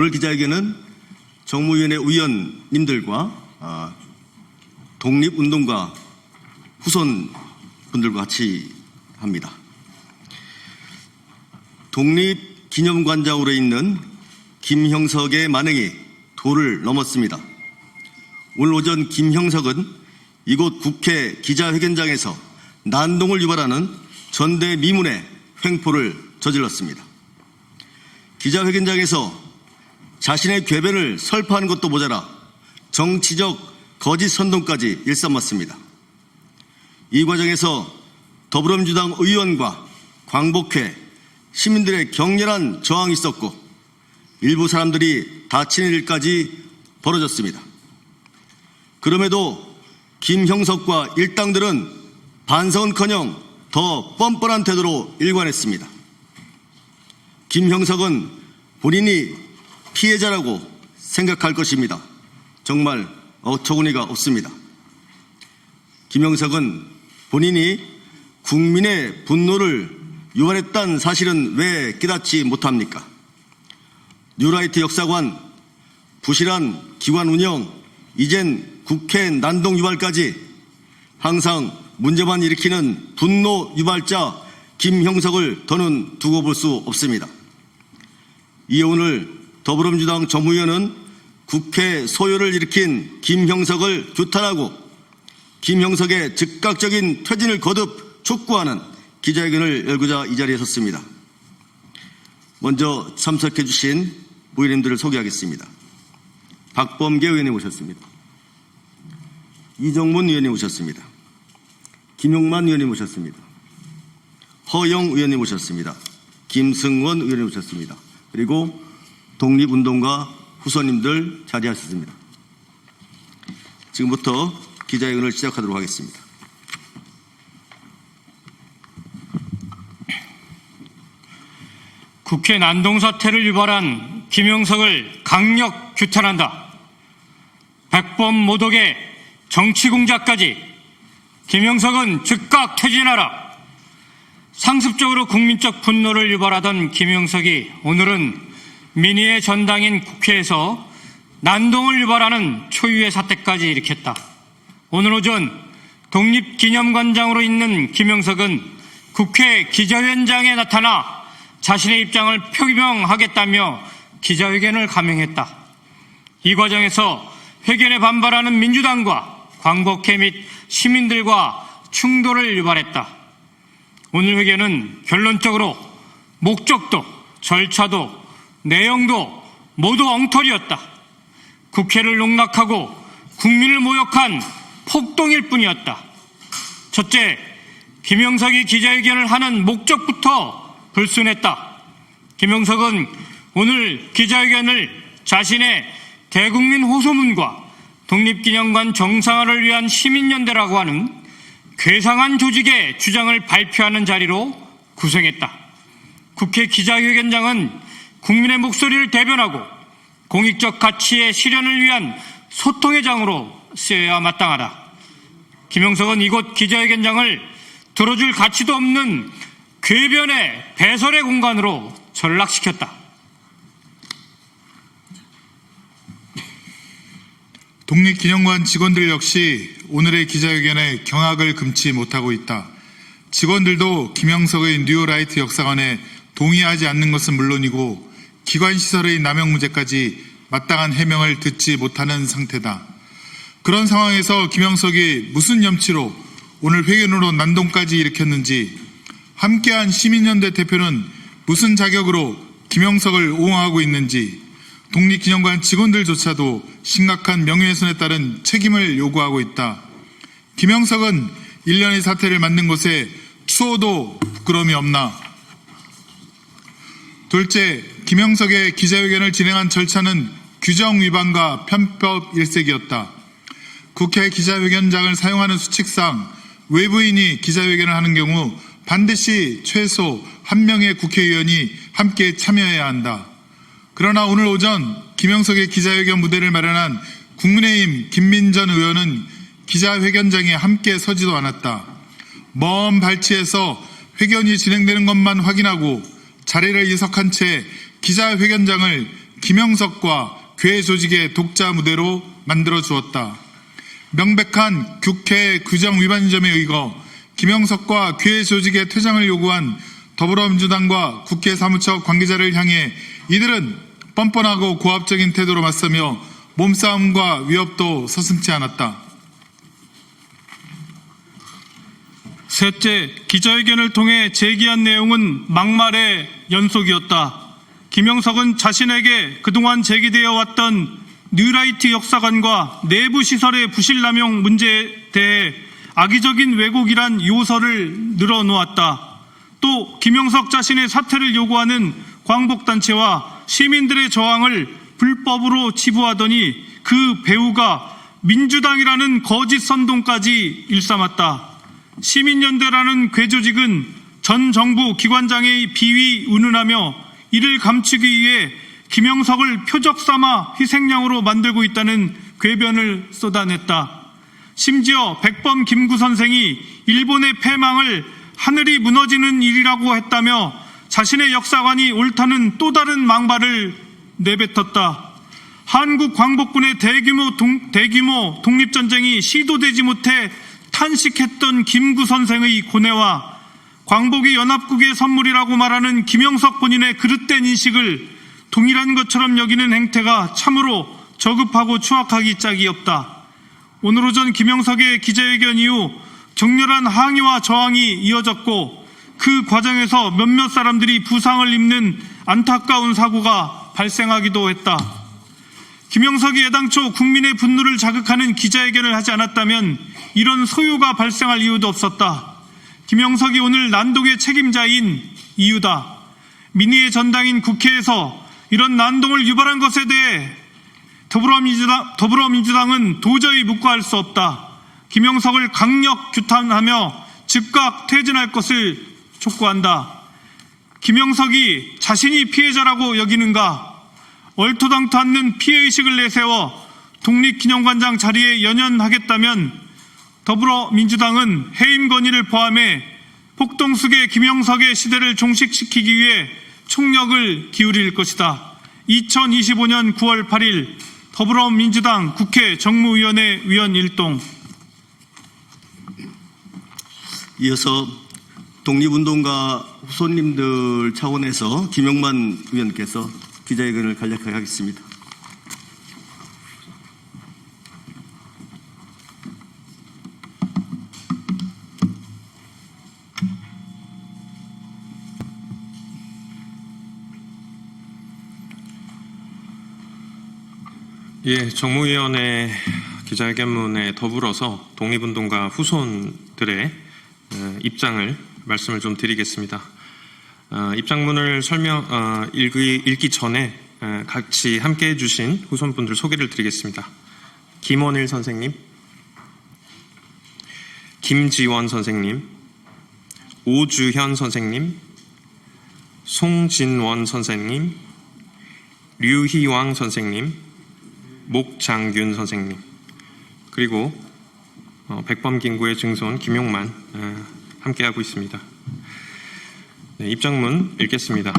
오늘 기자회견은 정무위원회 위원님들과 독립운동가 후손분들과 같이 합니다. 독립기념관장으로 있는 김형석의 만행이 도를 넘었습니다. 오늘 오전 김형석은 이곳 국회 기자회견장에서 난동을 유발하는 전대미문의 횡포를 저질렀습니다. 기자회견장에서 자신의 궤변을 설파하는 것도 모자라 정치적 거짓 선동까지 일삼았습니다. 이 과정에서 더불어민주당 의원과 광복회, 시민들의 격렬한 저항이 있었고 일부 사람들이 다치는 일까지 벌어졌습니다. 그럼에도 김형석과 일당들은 반성은커녕 더 뻔뻔한 태도로 일관했습니다. 김형석은 본인이 피해자라고 생각할 것입니다. 정말 어처구니가 없습니다. 김형석은 본인이 국민의 분노를 유발했다는 사실은 왜 깨닫지 못합니까? 뉴라이트 역사관, 부실한 기관 운영, 이젠 국회 난동 유발까지 항상 문제만 일으키는 분노 유발자 김형석을 더는 두고 볼 수 없습니다. 이에 오늘 더불어민주당 정무위원은 국회 소요를 일으킨 김형석을 규탄하고 김형석의 즉각적인 퇴진을 거듭 촉구하는 기자회견을 열고자 이 자리에 섰습니다. 먼저 참석해 주신 의원님들을 소개하겠습니다. 박범계 의원님 오셨습니다. 이정문 의원님 오셨습니다. 김용만 의원님 오셨습니다. 허영 의원님 오셨습니다. 김승원 의원님 오셨습니다. 그리고 독립운동가 후손님들 자리하셨습니다. 지금부터 기자회견을 시작하도록 하겠습니다. 국회 난동 사태를 유발한 김형석을 강력 규탄한다. 백범 모독의 정치 공작까지 김형석은 즉각 퇴진하라. 상습적으로 국민적 분노를 유발하던 김형석이 오늘은 민의의 전당인 국회에서 난동을 유발하는 초유의 사태까지 일으켰다. 오늘 오전 독립기념관장으로 있는 김형석은 국회 기자회견장에 나타나 자신의 입장을 표명하겠다며 기자회견을 감행했다. 이 과정에서 회견에 반발하는 민주당과 광복회 및 시민들과 충돌을 유발했다. 오늘 회견은 결론적으로 목적도, 절차도, 내용도 모두 엉터리였다. 국회를 농락하고 국민을 모욕한 폭동일 뿐이었다. 첫째, 김형석이 기자회견을 하는 목적부터 불순했다. 김형석은 오늘 기자회견을 자신의 대국민 호소문과 독립기념관 정상화를 위한 시민연대라고 하는 괴상한 조직의 주장을 발표하는 자리로 구성했다. 국회 기자회견장은 국민의 목소리를 대변하고 공익적 가치의 실현을 위한 소통의 장으로 쓰여야 마땅하다. 김형석은 이곳 기자회견장을 들어줄 가치도 없는 궤변의 배설의 공간으로 전락시켰다. 독립기념관 직원들 역시 오늘의 기자회견에 경악을 금치 못하고 있다. 직원들도 김형석의 뉴라이트 역사관에 동의하지 않는 것은 물론이고 기관시설의 남용 문제까지 마땅한 해명을 듣지 못하는 상태다. 그런 상황에서 김형석이 무슨 염치로 오늘 회견으로 난동까지 일으켰는지, 함께한 시민연대 대표는 무슨 자격으로 김형석을 옹호하고 있는지, 독립기념관 직원들조차도 심각한 명예훼손에 따른 책임을 요구하고 있다. 김형석은 1년의 사태를 만든 것에 추호도 부끄러움이 없나. 둘째, 김형석의 기자회견을 진행한 절차는 규정 위반과 편법 일색이었다. 국회 기자회견장을 사용하는 수칙상 외부인이 기자회견을 하는 경우 반드시 최소 1명의 국회의원이 함께 참여해야 한다. 그러나 오늘 오전 김형석의 기자회견 무대를 마련한 국민의힘 김민전 의원은 기자회견장에 함께 서지도 않았다. 먼 발치에서 회견이 진행되는 것만 확인하고 자리를 이석한 채 기자회견장을 김영석과 괴 조직의 독자 무대로 만들어 주었다. 명백한 국회 규정 위반 점에 의거 김영석과 괴 조직의 퇴장을 요구한 더불어민주당과 국회 사무처 관계자를 향해 이들은 뻔뻔하고 고압적인 태도로 맞서며 몸싸움과 위협도 서슴지 않았다. 셋째, 기자회견을 통해 제기한 내용은 막말의 연속이었다. 김영석은 자신에게 그동안 제기되어 왔던 뉴라이트 역사관과 내부 시설의 부실남용 문제에 대해 악의적인 왜곡이란 요소를 늘어놓았다. 또 김영석 자신의 사퇴를 요구하는 광복단체와 시민들의 저항을 불법으로 치부하더니 그 배후가 민주당이라는 거짓 선동까지 일삼았다. 시민연대라는 괴조직은 전 정부 기관장의 비위 운운하며 이를 감추기 위해 김영석을 표적 삼아 희생양으로 만들고 있다는 궤변을 쏟아냈다. 심지어 백범 김구 선생이 일본의 패망을 하늘이 무너지는 일이라고 했다며 자신의 역사관이 옳다는 또 다른 망발을 내뱉었다. 한국 광복군의 대규모 독립전쟁이 시도되지 못해 탄식했던 김구 선생의 고뇌와 광복이 연합국의 선물이라고 말하는 김영석 본인의 그릇된 인식을 동일한 것처럼 여기는 행태가 참으로 저급하고 추악하기 짝이 없다. 오늘 오전 김영석의 기자회견 이후 격렬한 항의와 저항이 이어졌고 그 과정에서 몇몇 사람들이 부상을 입는 안타까운 사고가 발생하기도 했다. 김영석이 애당초 국민의 분노를 자극하는 기자회견을 하지 않았다면 이런 소요가 발생할 이유도 없었다. 김영석이 오늘 난동의 책임자인 이유다. 민의의 전당인 국회에서 이런 난동을 유발한 것에 대해 더불어민주당은 도저히 묵과할 수 없다. 김영석을 강력 규탄하며 즉각 퇴진할 것을 촉구한다. 김영석이 자신이 피해자라고 여기는가? 얼토당토 않는 피해의식을 내세워 독립기념관장 자리에 연연하겠다면 더불어민주당은 해임 건의를 포함해 폭동수계 김영석의 시대를 종식시키기 위해 총력을 기울일 것이다. 2025년 9월 8일 더불어민주당 국회 정무위원회 위원 일동. 이어서 독립운동가 후손님들 차원에서 김영만 의원께서 기자회견을 간략하게 하겠습니다. 예, 정무위원회 기자회견문에 더불어서 독립운동가 후손들의 입장을 말씀을 좀 드리겠습니다. 입장문을 읽기 전에 같이 함께해 주신 후손분들 소개를 드리겠습니다. 김원일 선생님, 김지원 선생님, 오주현 선생님, 송진원 선생님, 류희왕 선생님, 목장균 선생님, 그리고 백범김구의 증손 김용만 함께하고 있습니다. 네, 입장문 읽겠습니다.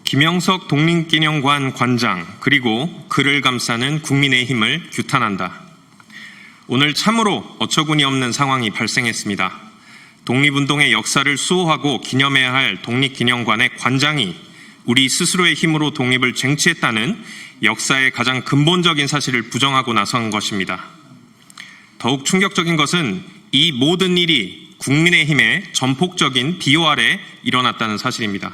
김영석 독립기념관 관장 그리고 그를 감싸는 국민의힘을 규탄한다. 오늘 참으로 어처구니 없는 상황이 발생했습니다. 독립운동의 역사를 수호하고 기념해야 할 독립기념관의 관장이 우리 스스로의 힘으로 독립을 쟁취했다는 역사의 가장 근본적인 사실을 부정하고 나선 것입니다. 더욱 충격적인 것은 이 모든 일이 국민의힘의 전폭적인 비호 아래 일어났다는 사실입니다.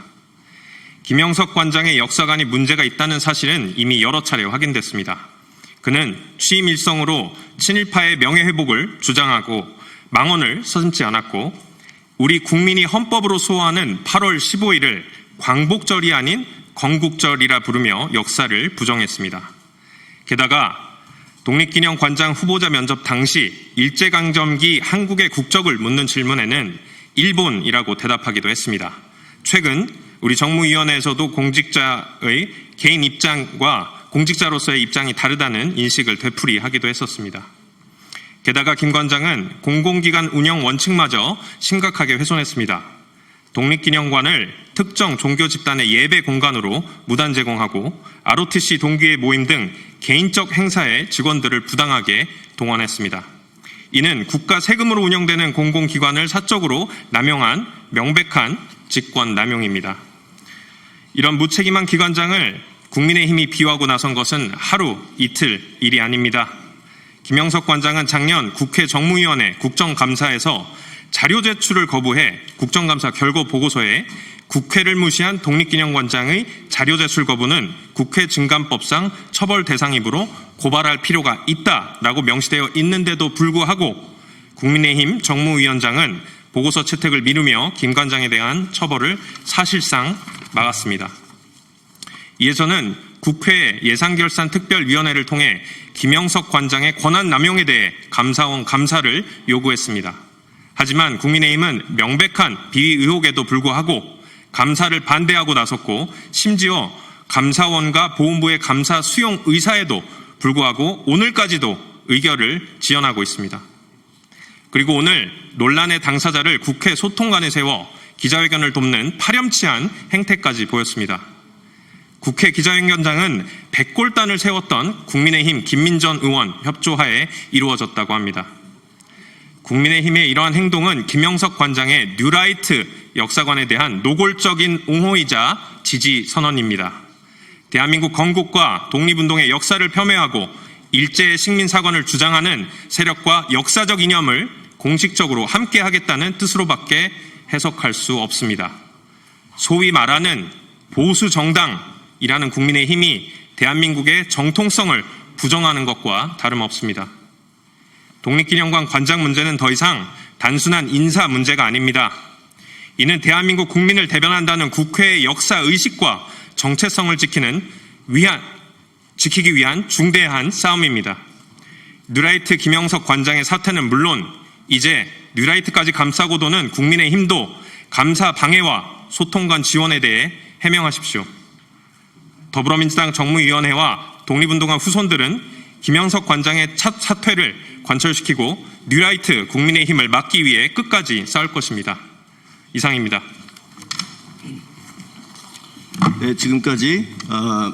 김영석 관장의 역사관이 문제가 있다는 사실은 이미 여러 차례 확인됐습니다. 그는 취임 일성으로 친일파의 명예회복을 주장하고 망언을 서슴지 않았고 우리 국민이 헌법으로 수호하는 8월 15일을 광복절이 아닌 건국절이라 부르며 역사를 부정했습니다. 게다가 독립기념관장 후보자 면접 당시 일제강점기 한국의 국적을 묻는 질문에는 일본이라고 대답하기도 했습니다. 최근 우리 정무위원회에서도 공직자의 개인 입장과 공직자로서의 입장이 다르다는 인식을 되풀이하기도 했었습니다. 게다가 김 관장은 공공기관 운영 원칙마저 심각하게 훼손했습니다. 독립기념관을 특정 종교 집단의 예배 공간으로 무단 제공하고 ROTC 동기회 모임 등 개인적 행사에 직원들을 부당하게 동원했습니다. 이는 국가 세금으로 운영되는 공공기관을 사적으로 남용한 명백한 직권 남용입니다. 이런 무책임한 기관장을 국민의힘이 비호하고 나선 것은 하루, 이틀 일이 아닙니다. 김영석 관장은 작년 국회 정무위원회 국정감사에서 자료 제출을 거부해 국정감사 결과 보고서에 국회를 무시한 독립기념관장의 자료 제출 거부는 국회 증감법상 처벌 대상이므로 고발할 필요가 있다라고 명시되어 있는데도 불구하고 국민의힘 정무위원장은 보고서 채택을 미루며 김 관장에 대한 처벌을 사실상 막았습니다. 이에 저는 국회 예산결산특별위원회를 통해 김영석 관장의 권한 남용에 대해 감사원 감사를 요구했습니다. 하지만 국민의힘은 명백한 비위 의혹에도 불구하고 감사를 반대하고 나섰고 심지어 감사원과 보훈부의 감사 수용 의사에도 불구하고 오늘까지도 의결을 지연하고 있습니다. 그리고 오늘 논란의 당사자를 국회 소통관에 세워 기자회견을 돕는 파렴치한 행태까지 보였습니다. 국회 기자회견장은 100골단을 세웠던 국민의힘 김민전 의원 협조하에 이루어졌다고 합니다. 국민의힘의 이러한 행동은 김영석 관장의 뉴라이트 역사관에 대한 노골적인 옹호이자 지지 선언입니다. 대한민국 건국과 독립운동의 역사를 폄훼하고 일제의 식민사관을 주장하는 세력과 역사적 이념을 공식적으로 함께하겠다는 뜻으로밖에 해석할 수 없습니다. 소위 말하는 보수 정당이라는 국민의힘이 대한민국의 정통성을 부정하는 것과 다름없습니다. 독립기념관 관장 문제는 더 이상 단순한 인사 문제가 아닙니다. 이는 대한민국 국민을 대변한다는 국회의 역사의식과 정체성을 지키기 위한 중대한 싸움입니다. 뉴라이트 김영석 관장의 사퇴는 물론 이제 뉴라이트까지 감싸고 도는 국민의힘도 감사 방해와 소통관 지원에 대해 해명하십시오. 더불어민주당 정무위원회와 독립운동가 후손들은 김영석 관장의 사퇴를 관철시키고 뉴라이트 국민의힘을 막기 위해 끝까지 싸울 것입니다. 이상입니다. 네, 지금까지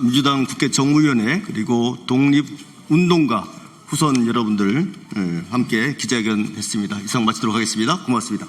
민주당 국회 정무위원회 그리고 독립운동가 후손 여러분들 함께 기자회견했습니다. 이상 마치도록 하겠습니다. 고맙습니다.